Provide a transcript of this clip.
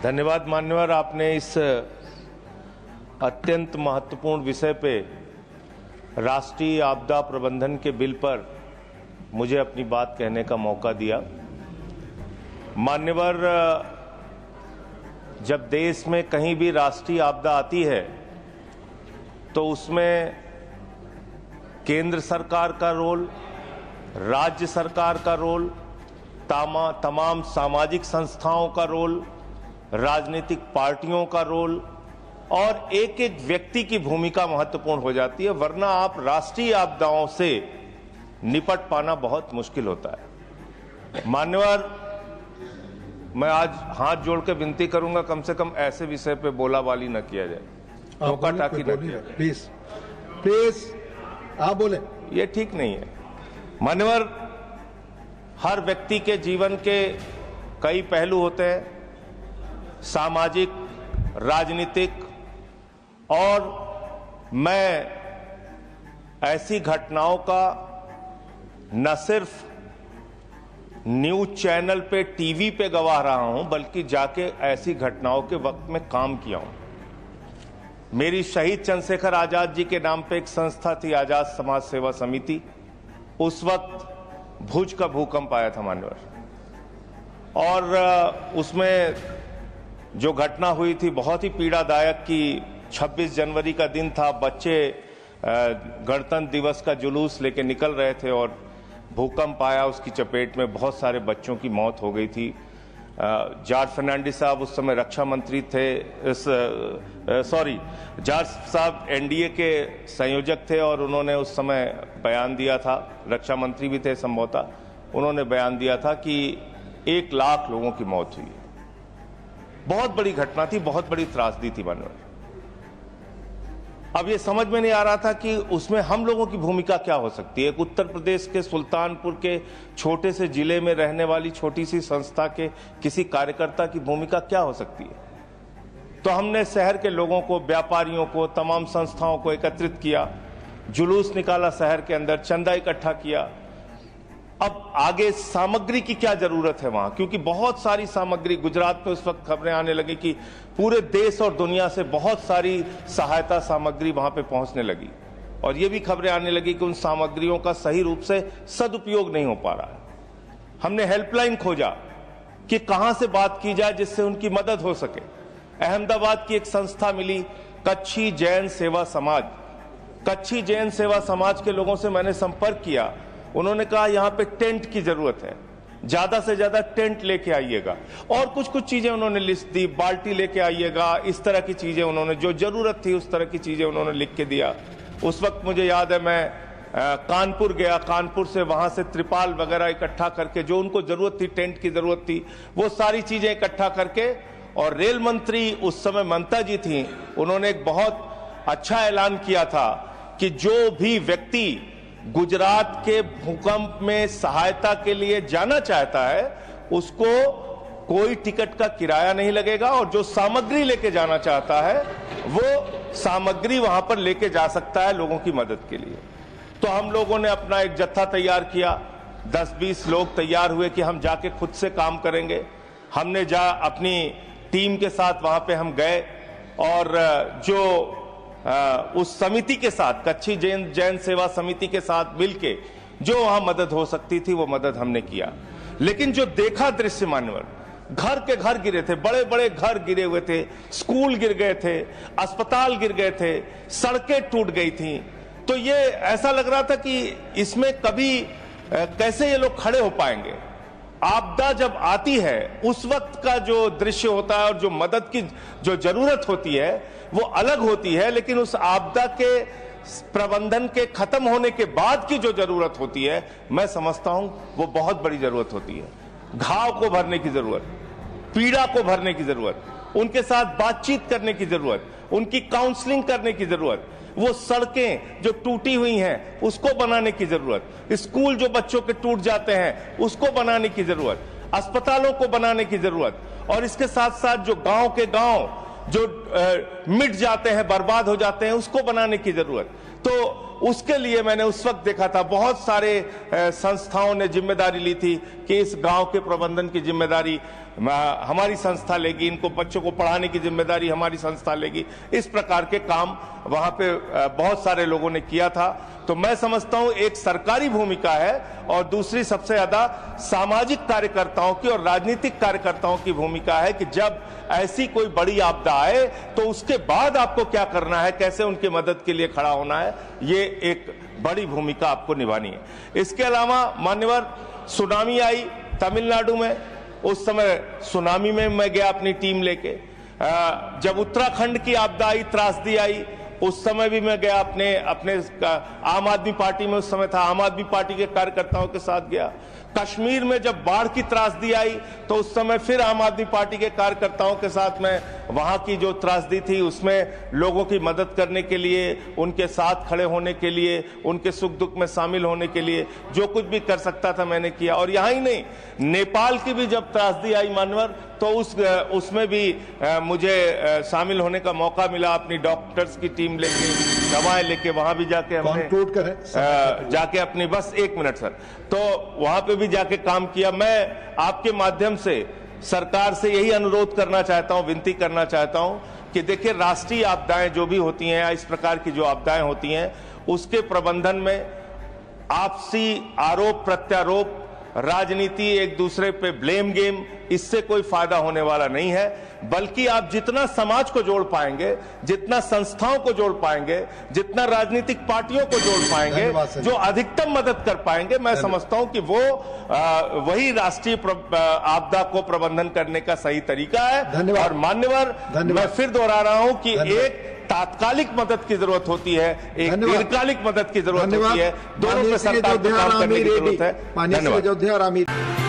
धन्यवाद मान्यवर, आपने इस अत्यंत महत्वपूर्ण विषय पे राष्ट्रीय आपदा प्रबंधन के बिल पर मुझे अपनी बात कहने का मौका दिया। मान्यवर, जब देश में कहीं भी राष्ट्रीय आपदा आती है तो उसमें केंद्र सरकार का रोल, राज्य सरकार का रोल, तमाम सामाजिक संस्थाओं का रोल, राजनीतिक पार्टियों का रोल और एक एक व्यक्ति की भूमिका महत्वपूर्ण हो जाती है, वरना आप राष्ट्रीय आपदाओं से निपट पाना बहुत मुश्किल होता है। मान्यवर, मैं आज हाथ जोड़ के विनती करूंगा, कम से कम ऐसे विषय पे बोला बाली न किया जाए, टोका टाकी न किया जाए। प्लीज आप बोले, ये ठीक नहीं है। मान्यवर, हर व्यक्ति के जीवन के कई पहलू होते हैं, सामाजिक, राजनीतिक, और मैं ऐसी घटनाओं का न सिर्फ न्यूज चैनल पे, टीवी पे गवाह रहा हूं, बल्कि जाके ऐसी घटनाओं के वक्त में काम किया हूं। मेरी शहीद चंद्रशेखर आजाद जी के नाम पे एक संस्था थी, आजाद समाज सेवा समिति। उस वक्त भुज का भूकंप आया था मान्यवर, और उसमें जो घटना हुई थी बहुत ही पीड़ादायक कि 26 जनवरी का दिन था, बच्चे गणतंत्र दिवस का जुलूस लेके निकल रहे थे और भूकंप आया, उसकी चपेट में बहुत सारे बच्चों की मौत हो गई थी। जॉर्ज फर्नांडिस साहब उस समय रक्षा मंत्री थे, जॉर्ज साहब एनडीए के संयोजक थे और उन्होंने उस समय बयान दिया था, रक्षा मंत्री भी थे संभवतः, उन्होंने बयान दिया था कि 1 लाख लोगों की मौत हुई। बहुत बड़ी घटना थी, बहुत बड़ी त्रासदी थी मानव। अब ये समझ में नहीं आ रहा था कि उसमें हम लोगों की भूमिका क्या हो सकती है। एक उत्तर प्रदेश के सुल्तानपुर के छोटे से जिले में रहने वाली छोटी सी संस्था के किसी कार्यकर्ता की भूमिका क्या हो सकती है। तो हमने शहर के लोगों को, व्यापारियों को, तमाम संस्थाओं को एकत्रित किया, जुलूस निकाला शहर के अंदर, चंदा इकट्ठा किया। अब आगे सामग्री की क्या जरूरत है वहां, क्योंकि बहुत सारी सामग्री, गुजरात में उस वक्त खबरें आने लगी कि पूरे देश और दुनिया से बहुत सारी सहायता सामग्री वहां पे पहुंचने लगी, और ये भी खबरें आने लगी कि उन सामग्रियों का सही रूप से सदुपयोग नहीं हो पा रहा है। हमने हेल्पलाइन खोजा कि कहां से बात की जाए जिससे उनकी मदद हो सके। अहमदाबाद की एक संस्था मिली, कच्छी जैन सेवा समाज। कच्छी जैन सेवा समाज के लोगों से मैंने संपर्क किया, उन्होंने कहा यहां पे टेंट की जरूरत है, ज्यादा से ज्यादा टेंट लेके आइएगा, और कुछ चीजें उन्होंने लिस्ट दी, बाल्टी लेके आइएगा, इस तरह की चीजें उन्होंने, जो जरूरत थी उस तरह की चीजें उन्होंने लिख के दिया। उस वक्त मुझे याद है मैं कानपुर गया, कानपुर से वहां से त्रिपाल वगैरह इकट्ठा करके, जो उनको जरूरत थी, टेंट की जरूरत थी, वो सारी चीजें इकट्ठा करके, और रेल मंत्री उस समय ममता जी थी, उन्होंने एक बहुत अच्छा ऐलान किया था कि जो भी व्यक्ति गुजरात के भूकंप में सहायता के लिए जाना चाहता है उसको कोई टिकट का किराया नहीं लगेगा, और जो सामग्री लेके जाना चाहता है वो सामग्री वहां पर लेके जा सकता है लोगों की मदद के लिए। तो हम लोगों ने अपना एक जत्था तैयार किया, 10-20 लोग तैयार हुए कि हम जाके खुद से काम करेंगे। हमने अपनी टीम के साथ वहां पे हम गए, और जो उस समिति के साथ, कच्छी जैन सेवा समिति के साथ मिलके जो वहां मदद हो सकती थी वो मदद हमने किया। लेकिन जो देखा दृश्य मान्यवर, घर के घर गिरे थे, बड़े बड़े घर गिरे हुए थे, स्कूल गिर गए थे, अस्पताल गिर गए थे, सड़कें टूट गई थी। तो ये ऐसा लग रहा था कि इसमें कभी कैसे ये लोग खड़े हो पाएंगे। आपदा जब आती है उस वक्त का जो दृश्य होता है और जो मदद की जो जरूरत होती है वो अलग होती है, लेकिन उस आपदा के प्रबंधन के खत्म होने के बाद की जो जरूरत होती है, मैं समझता हूं वो बहुत बड़ी जरूरत होती है। घाव को भरने की जरूरत, पीड़ा को भरने की जरूरत, उनके साथ बातचीत करने की जरूरत, उनकी काउंसलिंग करने की जरूरत, वो सड़कें जो टूटी हुई हैं उसको बनाने की जरूरत, स्कूल जो बच्चों के टूट जाते हैं उसको बनाने की जरूरत, अस्पतालों को बनाने की जरूरत, और इसके साथ साथ जो गांव के गांव जो मिट जाते हैं, बर्बाद हो जाते हैं, उसको बनाने की जरूरत। तो उसके लिए मैंने उस वक्त देखा था बहुत सारे संस्थाओं ने जिम्मेदारी ली थी कि इस गांव के प्रबंधन की जिम्मेदारी हमारी संस्था लेगी, इनको बच्चों को पढ़ाने की जिम्मेदारी हमारी संस्था लेगी। इस प्रकार के काम वहां पे बहुत सारे लोगों ने किया था। तो मैं समझता हूं एक सरकारी भूमिका है और दूसरी सबसे ज्यादा सामाजिक कार्यकर्ताओं की और राजनीतिक कार्यकर्ताओं की भूमिका है कि जब ऐसी कोई बड़ी आपदा आए तो उसके बाद आपको क्या करना है, कैसे उनकी मदद के लिए खड़ा होना है, ये एक बड़ी भूमिका आपको निभानी है। इसके अलावा मान्यवर सुनामी आई तमिलनाडु में, उस समय सुनामी में मैं गया अपनी टीम लेके। जब उत्तराखंड की आपदा आई, त्रासदी आई, उस समय भी मैं गया अपने आम आदमी पार्टी में उस समय था, आम आदमी पार्टी के कार्यकर्ताओं के साथ गया। कश्मीर में जब बाढ़ की त्रासदी आई तो उस समय फिर आम आदमी पार्टी के कार्यकर्ताओं के साथ मैं वहां की जो त्रासदी थी उसमें लोगों की मदद करने के लिए, उनके साथ खड़े होने के लिए, उनके सुख दुख में शामिल होने के लिए जो कुछ भी कर सकता था मैंने किया। और यहां ही नहीं, नेपाल की भी जब त्रासदी आई मानवर, तो उसमें भी मुझे शामिल होने का मौका मिला। अपनी डॉक्टर्स की टीम लेके, दवाएं लेके वहां भी जाके हमने जाके अपनी, बस 1 मिनट सर, तो वहां पे भी जाके काम किया। मैं आपके माध्यम से सरकार से यही अनुरोध करना चाहता हूं, विनती करना चाहता हूं कि देखिए राष्ट्रीय आपदाएं जो भी होती हैं या इस प्रकार की जो आपदाएं होती हैं उसके प्रबंधन में आपसी आरोप प्रत्यारोप, राजनीति, एक दूसरे पे ब्लेम गेम, इससे कोई फायदा होने वाला नहीं है। बल्कि आप जितना समाज को जोड़ पाएंगे, जितना संस्थाओं को जोड़ पाएंगे, जितना राजनीतिक पार्टियों को जोड़ पाएंगे, जो अधिकतम मदद कर पाएंगे, मैं समझता हूं कि वो वही राष्ट्रीय आपदा को प्रबंधन करने का सही तरीका है। और मान्यवर, मैं फिर दोहरा रहा हूं कि एक तात्कालिक मदद की जरूरत होती है, एक दीर्घकालिक मदद की जरूरत होती है, दोनों पे सरकार को काम करने की जरूरत है। धन्यवाद।